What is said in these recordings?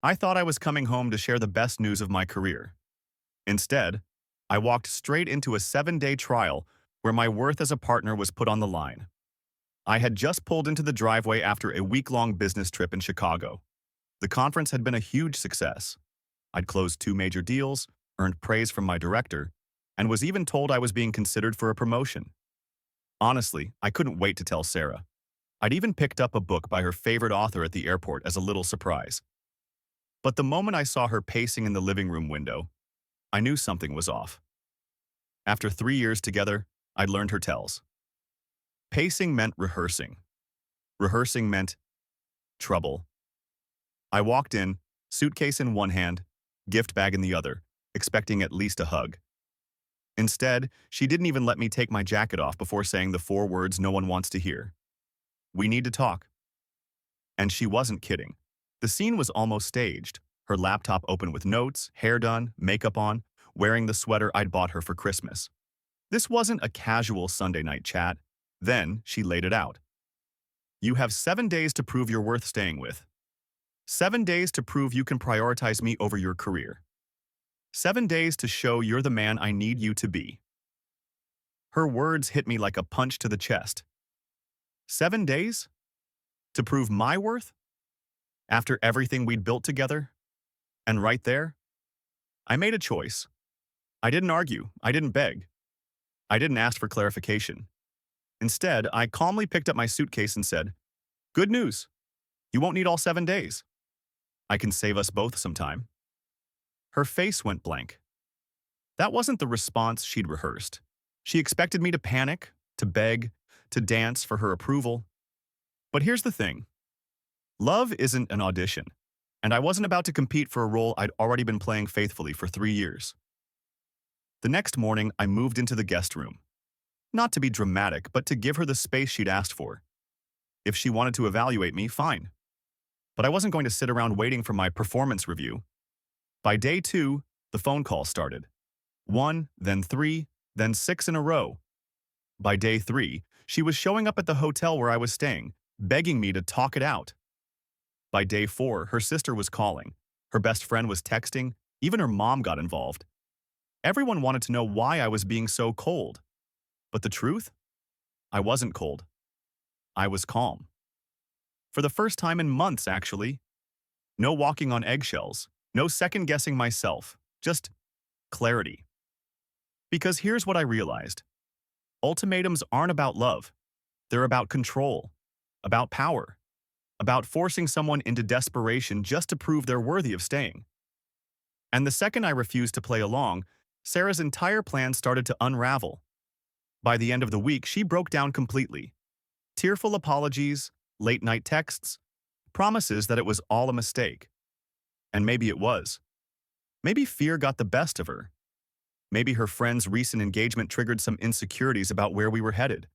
I thought I was coming home to share the best news of my career. Instead, I walked straight into a 7-day trial where my worth as a partner was put on the line. I had just pulled into the driveway after a week-long business trip in Chicago. The conference had been a huge success. I'd closed 2 major deals, earned praise from my director, and was even told I was being considered for a promotion. Honestly, I couldn't wait to tell Sarah. I'd even picked up a book by her favorite author at the airport as a little surprise. But the moment I saw her pacing in the living room window, I knew something was off. After 3 years together, I'd learned her tells. Pacing meant rehearsing. Rehearsing meant trouble. I walked in, suitcase in one hand, gift bag in the other, expecting at least a hug. Instead, she didn't even let me take my jacket off before saying the 4 words no one wants to hear. We need to talk. And she wasn't kidding. The scene was almost staged, her laptop open with notes, hair done, makeup on, wearing the sweater I'd bought her for Christmas. This wasn't a casual Sunday night chat. Then she laid it out. You have 7 days to prove you're worth staying with. 7 days to prove you can prioritize me over your career. 7 days to show you're the man I need you to be. Her words hit me like a punch to the chest. 7 days? To prove my worth? After everything we'd built together? And right there, I made a choice. I didn't argue. I didn't beg. I didn't ask for clarification. Instead, I calmly picked up my suitcase and said, "Good news. You won't need all 7 days. I can save us both some time." Her face went blank. That wasn't the response she'd rehearsed. She expected me to panic, to beg, to dance for her approval. But here's the thing. Love isn't an audition, and I wasn't about to compete for a role I'd already been playing faithfully for 3 years. The next morning, I moved into the guest room. Not to be dramatic, but to give her the space she'd asked for. If she wanted to evaluate me, fine. But I wasn't going to sit around waiting for my performance review. By day 2, the phone call started. 1, then 3, then 6 in a row. By day 3, she was showing up at the hotel where I was staying, begging me to talk it out. By day 4, her sister was calling. Her best friend was texting. Even her mom got involved. Everyone wanted to know why I was being so cold. But the truth? I wasn't cold. I was calm. For the first time in months, actually. No walking on eggshells. No second-guessing myself. Just clarity. Because here's what I realized. Ultimatums aren't about love. They're about control. About power. About forcing someone into desperation just to prove they're worthy of staying. And the second I refused to play along, Sarah's entire plan started to unravel. By the end of the week, she broke down completely. Tearful apologies, late-night texts, promises that it was all a mistake. And maybe it was. Maybe fear got the best of her. Maybe her friend's recent engagement triggered some insecurities about where we were headed.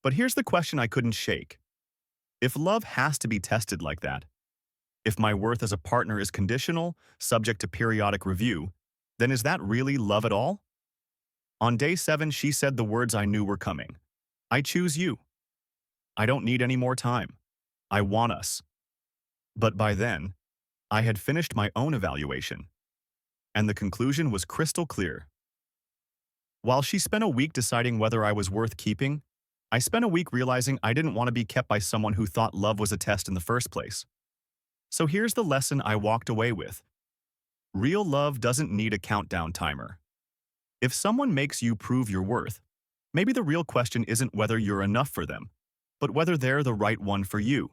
But here's the question I couldn't shake. If love has to be tested like that, if my worth as a partner is conditional, subject to periodic review, then is that really love at all? On day 7, she said the words I knew were coming. I choose you. I don't need any more time. I want us. But by then, I had finished my own evaluation. And the conclusion was crystal clear. While she spent a week deciding whether I was worth keeping, I spent a week realizing I didn't want to be kept by someone who thought love was a test in the first place. So here's the lesson I walked away with. Real love doesn't need a countdown timer. If someone makes you prove your worth, maybe the real question isn't whether you're enough for them, but whether they're the right one for you.